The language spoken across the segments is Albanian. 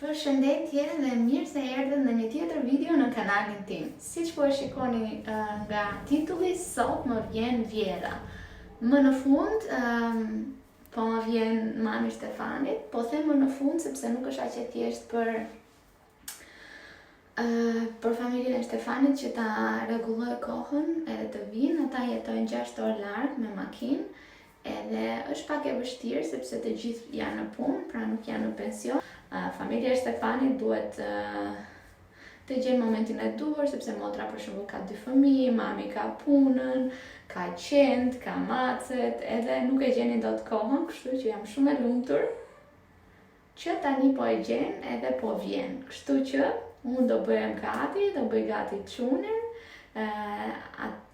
Përshëndetje dhe mirë se erdhët në një tjetër video në kanalin tim. Siç po e shikoni nga titulli, sot më vjen Vjera. Më në fund, po më vjen mami Shtefanit, po them më në fund sepse nuk është aq e thjeshtë për familjen e Shtefanit që ta rregulloj kohën edhe të vinë. Ata jetojnë 6 orë larg me makinë, edhe është pak e vështirë sepse të gjithë janë në punë, pra nuk janë në pension. Familja e Shtefanit duhet të gjenë momentin e duhur, sepse motra për shembull ka 2 fëmijë, mami ka punën, ka qend, ka macet, edhe nuk e gjeni dot kohën, kështu që jam shumë e lumtur që tani po e gjen edhe po vjen. Kështu që unë do bëhem gati, do bëj gati çunin.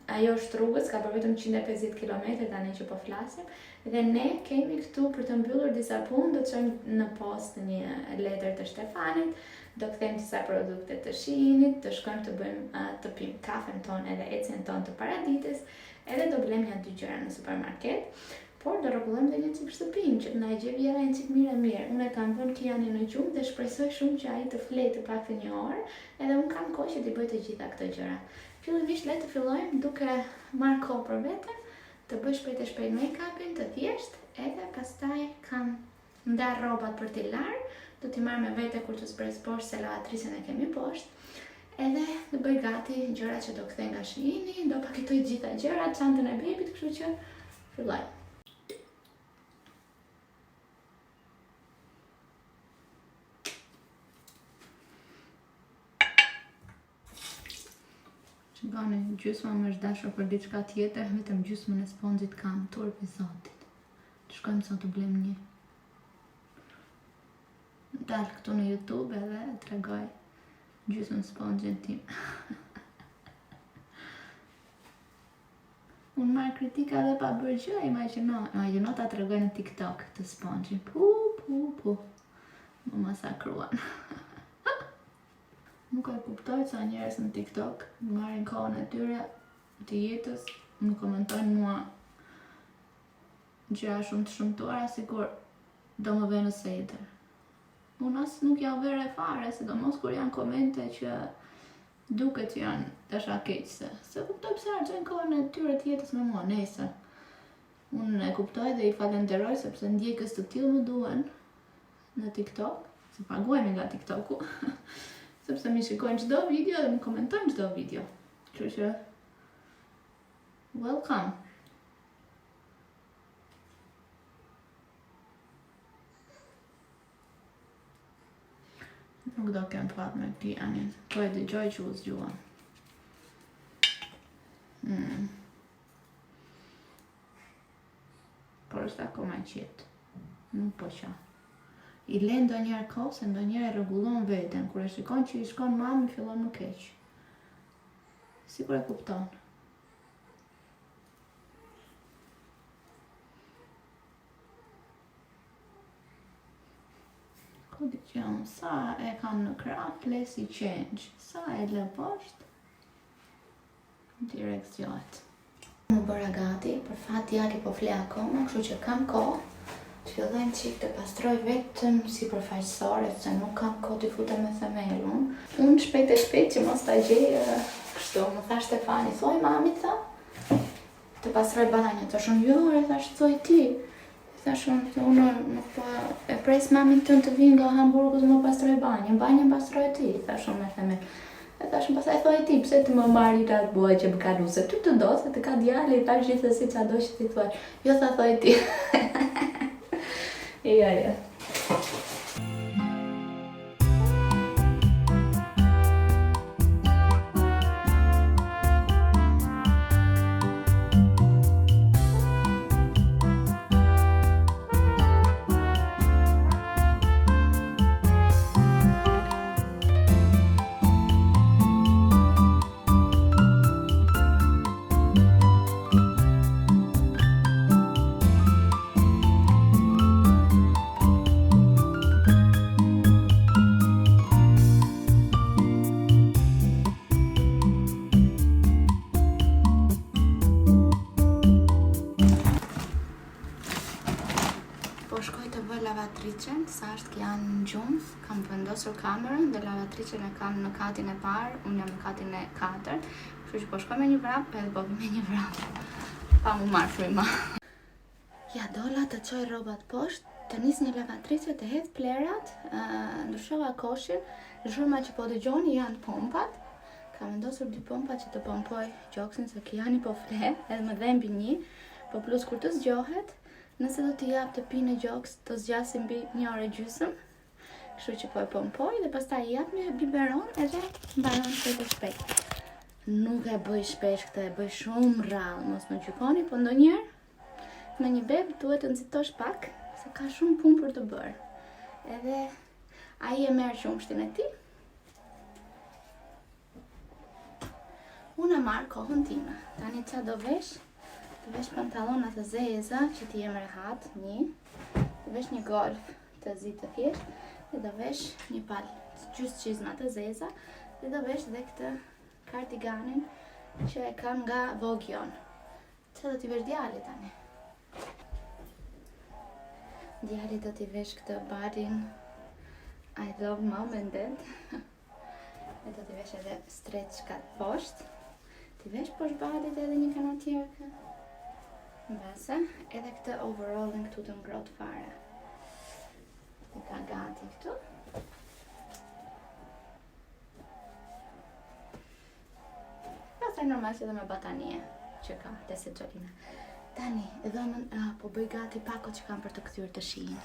Ajo është rrugës, ka për vetëm 150 km tani që po flasim, dhe ne kemi këtu për të mbyllur disa punë. Do të çojmë në post një letër të Shtefanit, do kthejmë disa produkte të shinit, të shkojmë të bëjmë të pim kafen ton edhe ecjen ton të paradites, edhe do blem 1-2 gjëra në supermarket, por do rregullojmë dhe një cik shtëpinë që na e gjej Vjera një cik mirë. Unë e kam vënë Kianin në gjumë dhe shpresoj shumë që ai të flejë të paktën 1 orë, edhe unë kam kohë që t'i bëj të gjitha këto gjëra. Fillimisht le të fillojmë duke marrë kohë për veten, të bëj shpejt e shpejt make-upin të thjesht, edhe pastaj kam ndar rrobat për t'i larë, do t'i marr me vete kur të zbres poshtë se lavatrisën e kemi poshtë, edhe do bëj gati gjërat që do kthej nga shihini, do paketoj gjitha gjërat, çantën e bebit, kështu që fillojmë. Shikoni, gjysma më është dashur për diçka tjetër, vetëm gjysmën e sponxhit kam, turpi Zotit. Shkojmë sot të blem një. Dal këtu në YouTube edhe tregoj gjysmën sponxhin tim. Unë marr kritika edhe pa bërë gjë, imagjino ta tregoj në TikTok të sponxhin. Pu. Më masakruan. Nuk e kuptoj sa njerëz në TikTok marrin kohën e tyre të jetës, më komentojnë mua gjëra shumë të shëmtuara, sikur do më vënë në sejtër. Unë as nuk jam vere fare, sidomos kur janë komente që duket janë tasha keqse. Se kuptoj pse harxojnë kohën e tyre të jetës me mua, nesër. Unë e kuptoj dhe i falenderoj sepse ndjekës të tillë më duhen në TikTok, se paguajmë nga TikToku. Sepse mi shikojnë çdo video dhe më komentojnë çdo video. Kështu që welcome. Nuk do kem fat me Kianin, po e dëgjoj që u zgjuan. Por është akoma qetë, nuk po qa. I len ndonjëherë kohë, se ndonjëherë e rregullon veten, kur e shikon që i shkon mami fillon më keq. Sikur e kupton. Ku dëgjon, sa e kam në krah, less i change. Sa e lë poshtë, direksiohet. Më bëra gati, për fat djali po fle akoma, kështu që kam kohë. Të fillojmë qik të pastroj vetëm si përfaqësore, se nuk kam kohë të futem me themelun. Unë shpejt e shpejt që mos ta gjej kështu, më tha Shtefani, thoj mami, tha, të pastroj banjën. Thash unë jo, thash thoj ti. Thash unë nuk po e pres mamin tënë të vinë nga Hamburgu të më pastroj banjën pastroj ti, thash unë me themel. E thash më pasaj thoj ti, pse të më marri ratë bua që më ka nuse, ty të do, se të ka djali, thash gjithësësi qa do që ti thoj. Jo, tha thoj ti. Ja. gjumë, kam vendosur kamerën dhe lavatricën e kam në katin e parë, unë jam në katin e 4, kështu që po shkoj me një vrap edhe po vi me një vrap. Pa mu marrë fryma. Ja dola të çoj rrobat poshtë, të nis një lavatricë të hedh plerat, ndryshova koshin, zhurma që po dëgjoni janë pompat. Kam vendosur 2 pompa që të pompoj gjoksin se Kiani po fle, edhe më dhe mbi 1, po plus kur të zgjohet, nëse do t'i jap të pinë gjoks, të zgjasi mbi 1 orë e gjysmë, kështu që po e pompoj dhe pastaj i jap një biberon edhe mbaron shpejt. Nuk e bëj shpesh këtë, e bëj shumë rrallë, mos më gjykoni, po ndonjëherë me një bebë duhet të nxitosh pak, se ka shumë punë për të bërë. Edhe ai e merr qumshtin e tij. Unë e marr kohën time. Tani ça do vesh? Të vesh pantallona të zeza që t'i jem rehat, të vesh një golf të zi të thjesht, dhe do vesh një palë gjysmë çizma të zeza, dhe do vesh dhe këtë kardiganin që e kam nga Vogion. Që do t'i vesh djali tani? Djali do t'i vesh këtë barin I love mom and dad. E do t'i vesh edhe stretch kat poshtë. T'i vesh poshtë balit edhe një kanatjerë. Mbase, edhe këtë overallin këtu të ngrot fare. I ka gati këtu. Pastaj normal që dhe me batanie që ka të seçolina. Tani, dhomën po bëj gati pakot që kam për të kthyer të shihin.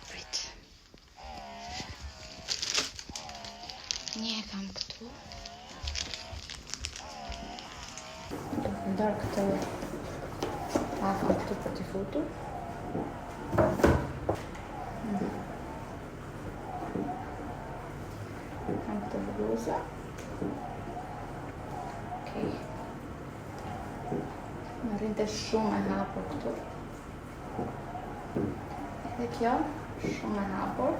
Prit. Një e kam këtu. Ndar këtë pakon këtu për t'i futur. Kam këtë bluza. Okej. Më rrinte shumë e hapur këtu. Edhe kjo, shumë e hapur.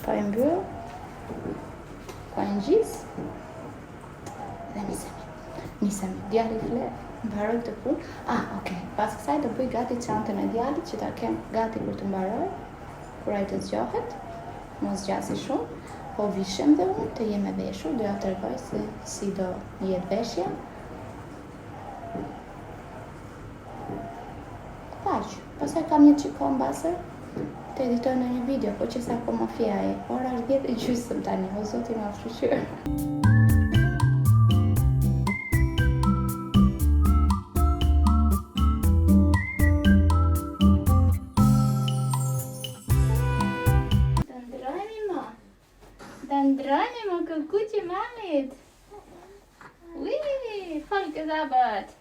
Pa e mbyll. Pa e ngjis. Dhe nisemi. Djali fle, mbaroj këtë punë. Okej. Pas kësaj do bëj gati çantën e djalit që ta kem gati për të mbaroj. Kur ai të zgjohet, mos zgjasi shumë, po vishem dhe unë të jem e veshur, do ja tregoj se si do jetë veshja. Kaq. Pastaj kam një çikon mbase. Të editoj në një video, po që sa po më fjaje. Ora është 10:30 tani, o zoti ma shqyr. Dëndroni më këllkuqi mamit. Ui, falke zabat.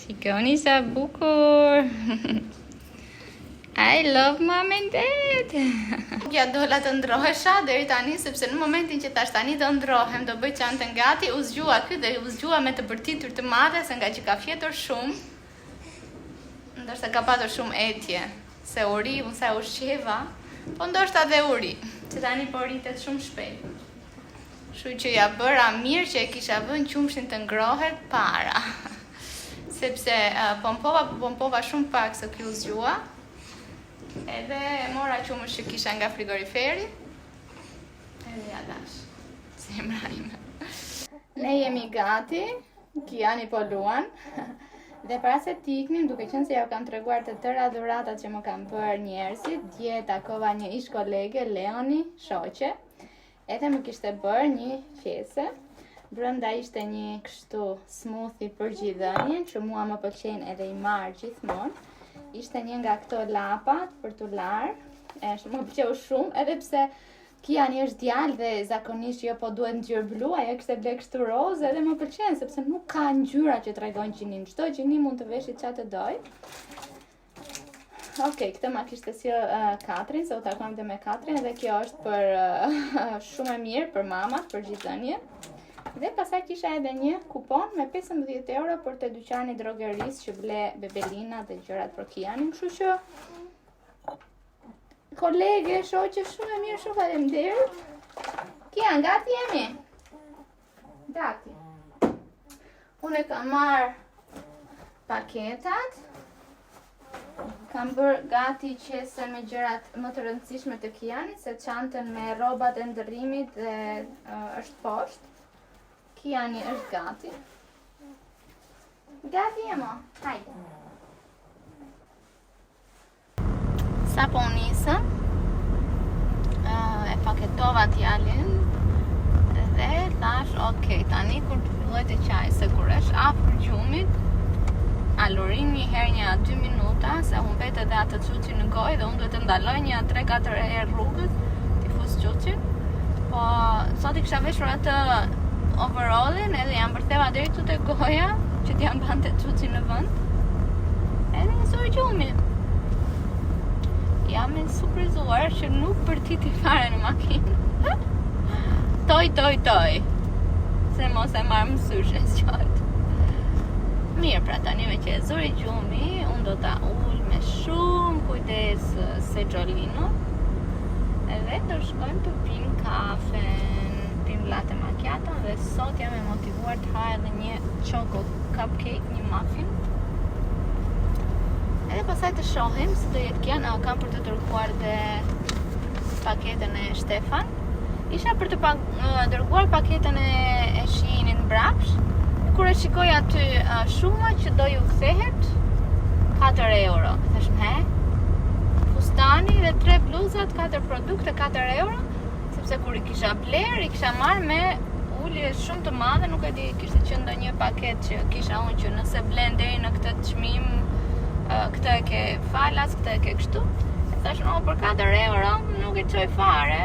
Shikoni sa bukur. I love mom and dad. Ja dola të ndrohesha deri tani sepse në momentin që tash tani do ndrohem, do bëj çantën gati, u zgjua ky dhe u zgjua me të bërtitur të madhe se nga që ka fjetur shumë. Ndoshta ka patur shumë etje, se uri, unë sa ushqeva, po ndoshta dhe uri, që tani po rritet shumë shpejt. Kështu që ja bëra mirë që e kisha vënë qumshin të ngrohet para. Sepse pompova shumë pak se kjo zgjua. Edhe mora qumësh që kisha nga frigoriferi. Edhe ja dash. Zemra ime. Ne jemi gati. Kiani po luan. Dhe para se t'iknim, duke qenë se ja kam treguar të tëra dhuratat që më kanë bërë njerëzit, dje takova një ish kolege, Leoni, shoqe. Edhe më kishte bërë një qese. Brenda ishte një kështu smoothie për gjithënien, që mua më pëlqen edhe i marr gjithmonë. Ishte një nga këto lapat për t'u larë, më pëlqeu shumë, edhe pse Kiani është djalë dhe zakonisht jo po duhet ngjyrë blu, ajo kishte ble kështu rozë edhe më pëlqen sepse nuk ka ngjyra që tregojnë gjinin. Çdo gjini mund të veshit çfarë të doj. Okej, këtë ma kishte sjell Katrin, se u takuam dhe me Katrin, dhe kjo është për shumë e mirë për mamat, për gjithënien. Dhe pasaj kisha edhe një kupon me 15 euro për të dyqani drogeris që ble bebelina dhe gjërat për Kianin, kështu që kolege, shoqe, shumë e mirë, shumë faleminderit. Kian, gati jemi? Gati. Unë e kam marrë paketat. Kam bërë gati qese me gjërat më të rëndësishme të Kianit, se çantën me rrobat e ndërrimit dhe është poshtë. Kiani është gati. Gati e mo, hajde. Sa po nisëm, e paketova djalin dhe thash, ok, tani kur të filloj të qaj, se kur është afër gjumit, alurin një herë një 2 minuta, se humbet edhe atë çuçi në gojë dhe unë duhet të ndaloj një 3-4 herë rrugës t'i fus çuçin. Po sot i kisha veshur atë overallin edhe jam bërtheva deri këtu te goja që t'jam bante çuçi në vend. Edhe nisur gjumi. Jam e surprizuar që nuk përtiti fare në makinë. Toj. Se mos e marr mësysh e zgjat. Mirë, pra tani me që e zori gjumi, unë do ta ull me shumë kujdes se Gjolino. Edhe do shkojmë të pim kafen, pim latte macchiato dhe sot jam e motivuar të ha edhe një choco cupcake, një muffin. Edhe pasaj të shohim se do jetë Kian, kam për të dërguar dhe paketën e Shtefan. Isha për të dërguar paketën e Sheinit mbrapsht. Kur e shikoj aty shuma që do ju kthehet 4 euro. Thashëm, fustani dhe 3 bluzat, 4 produkte 4 euro, sepse kur i kisha bler, i kisha marrë me ulje shumë të madhe, nuk e di, kishte qenë ndonjë paket që kisha unë që nëse blen deri në këtë çmim, këtë e ke falas, këtë e ke kështu. E thashëm, për 4 euro nuk e çoj fare.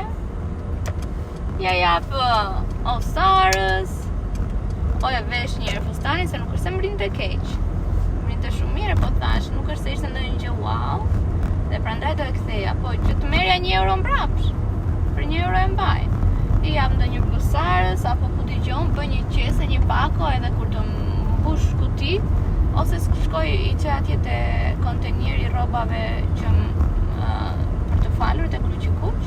Ja jap Sarës. O e vesh njërë fustani se nuk është se më rinte keq. Më rinte shumë mire, po thash, nuk është se ishte ndonjë gjë wow. Dhe prandaj do e ktheja, po që të merja 1 euro mbrapsht. Për 1 euro e mbaj. I jap ndonjë plusarës, apo ku dëgjon, bëj një qese, një pako, edhe kur të mbush kuti, ose shkoj i që atje te kontenjeri rrobave që për të falur te Kuqi Kuq.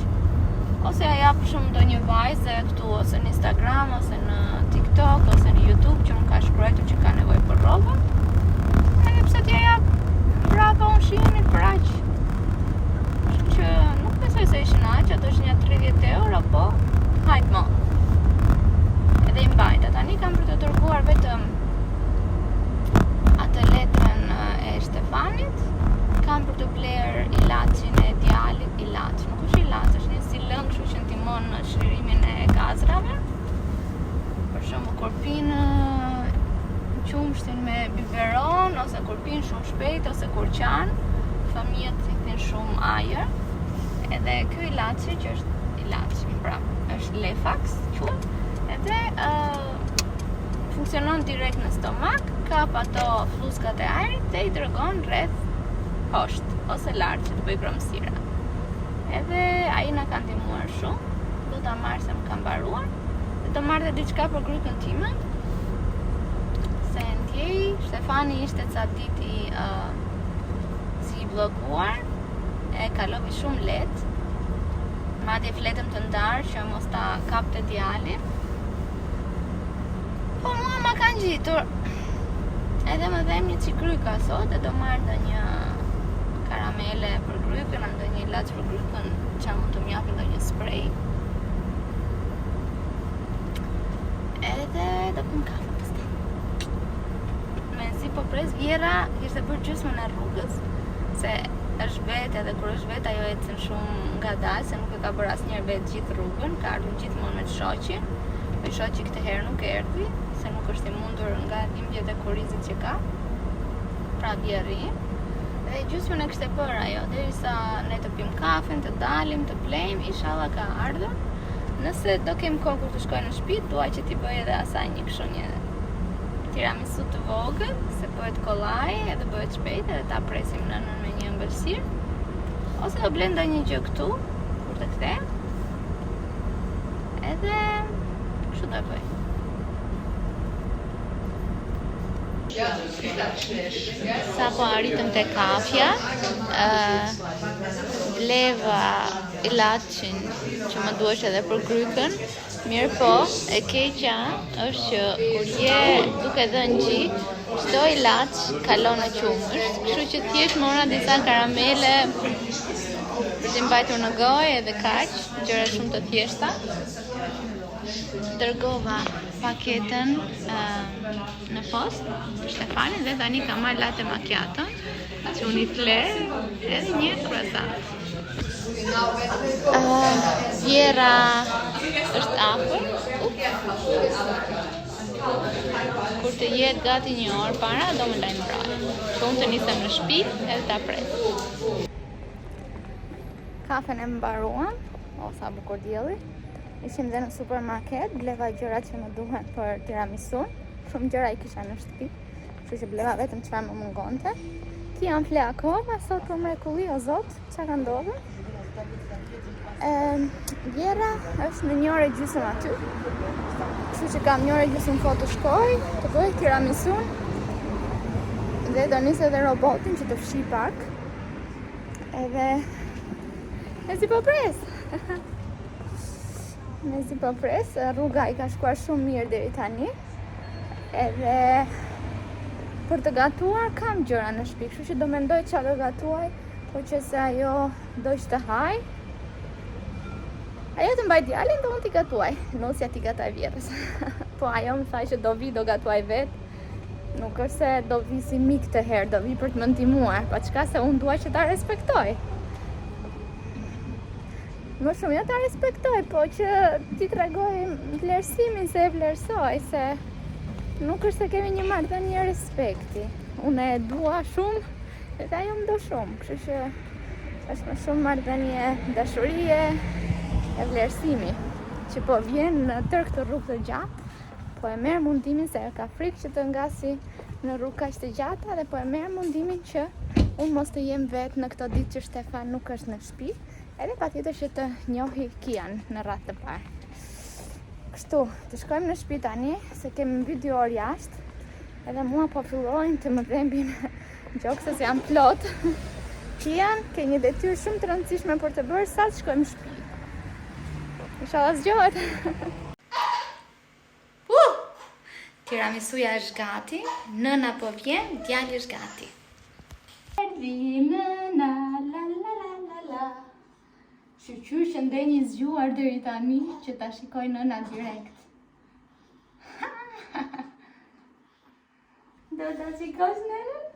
Ose ja jap shumë ndonjë vajze këtu, ose në Instagram, ose në TikTok, ose në YouTube që më ka shkruar që ka nevojë për rroba. Edhe pse t'ja jap brapa unë Sheinit për aq. Që nuk besoj se ishin aq, ato është një 30 euro, po hajt mo. Edhe i mbajta. Tani kam për të dërguar vetëm atë letrën e Shtefanit. Kam për të bler ilaçin e djalit, ilaç, nuk është ilaç, është një silën, kështu që ndihmon në shirimin e gazrave. Për shembull kur pinë qumshtin me biberon, ose kur pinë shumë shpejt, ose kur qan, fëmijët thithin shumë ajër. Edhe ky ilaçi që është ilaç, pra, është Lefax, quhet. Edhe funksionon direkt në stomak, kap ato fluskat e ajrit dhe i dërgon rreth poshtë ose lart që të bëj kromësira. Edhe ai na ka ndihmuar shumë. Do ta marr se më ka mbaruar. Dhe do marr edhe diçka për grupin time. Se ndjej Shtefani ishte ca ditë si i bllokuar. E kaloi shumë lehtë. Madje fletëm të ndarë që mos ta kapte djalin. Po mua ma kanë gjitur. Edhe më dhem një çik gryka sot e do marr ndonjë karamele për grykën, ndonjë ilaç për grykën, që mund të më japin ndonjë spray. Edhe do pim kafe pastaj. Mezi po pres Vjera kishte bërë gjysmën e rrugës, se është vetë edhe kur është vetë ajo ecën shumë ngadalë, se nuk e ka bërë asnjëherë vetë gjithë rrugën, ka ardhur gjithmonë me shoqin. Me shoqi këtë herë nuk erdhi, se nuk është i mundur nga dhimbjet e kurizit që ka. Pra bjerri. Dhe gjysmën e kishte bërë ajo, derisa ne të pim kafen, të dalim, të blejmë, inshallah ka ardhur. Nëse do kem kohë kur të shkoj në shtëpi, dua që t'i bëj edhe asaj një kështu një tiramisu të vogël, se bëhet kollaj, edhe bëhet shpejt, edhe ta presim nënën me një ëmbëlsirë. Ose do blej ndonjë gjë këtu kur të kthehem. Edhe kështu do e bëj. Sa po arritëm te kafja, bleva ilaçin që më duhesh edhe për grykën. Mirë po, e keqja është që kur je duke dhënë gjit, Çdo ilaç kalon në qumësht, kështu që thjesht mora disa karamele për t'i mbajtur në gojë edhe kaq, gjëra shumë të thjeshta. Dërgova paketën në post për Stefanin dhe tani ka marrë latte macchiato, që unë i fle edhe një croissant. Vjera është afër. Kur të jetë gati një orë para, do më lajmëroj. Që unë të nisem në shtëpi edhe ta pres. Kafen e mbaruam, o sa bukur dielli. Ishim dhe në supermarket, bleva gjërat që më duhen për tiramisun. Shumë gjëra i kisha në shtëpi, kështu që bleva vetëm çfarë më mungonte. Ti jam fle akoma, sot për mrekulli o zot, çka ka ndodhur? Vjera është në 1 orë e gjysmë aty. Kështu që kam 1 orë e gjysmë kohë të shkoj, të bëj tiramisun. Dhe do nis edhe robotin që të fshi pak. Edhe mezi po pres. Mezi po pres, rruga i ka shkuar shumë mirë deri tani. Edhe për të gatuar kam gjëra në shtëpi, kështu që do mendoj çfarë do gatuaj, po që se ajo do të haj. Ajo të mbaj djalin, do unë t'i gatuaj. Nosja t'i gataj vjerës. Po ajo më thaj që do vi, do gatuaj vetë. Nuk është se do vi si mik të herë, do vi për të më ndihmuar. Pa çka se unë dua që ta respektoj. Më shumë jo ta respektoj, po që ti tregoj vlerësimin se e vlerësoj, se nuk është se kemi një marrëdhënie respekti. Unë e dua shumë, edhe ajo më do shumë, kështu që është më shumë marrëdhënie dashurie e vlerësimi, që po vjen në tërë këtë rrugë të gjatë, po e merr mundimin se ka frikë që të ngasi në rrugë kaq të gjata dhe po e merr mundimin që unë mos të jem vetë në këto ditë që Stefan nuk është në shtëpi, edhe patjetër që të njohi Kian në radhë të parë. Kështu, të shkojmë në shtëpi tani, se kemi mbi 2 orë jashtë, edhe mua po fillojnë të më dhembin gjokse se jam plot. Kian, ke një detyrë shumë të rëndësishme për të bërë sa të shkojmë në shtëpi. Inshallah zgjohet. Tiramisuja është gati, nëna po vjen, djali është gati. Erdhi nëna, la la la la la. Shqyr që ndej një zgjuar deri tani që ta shikoj nëna direkt. Do ta shikosh nënën?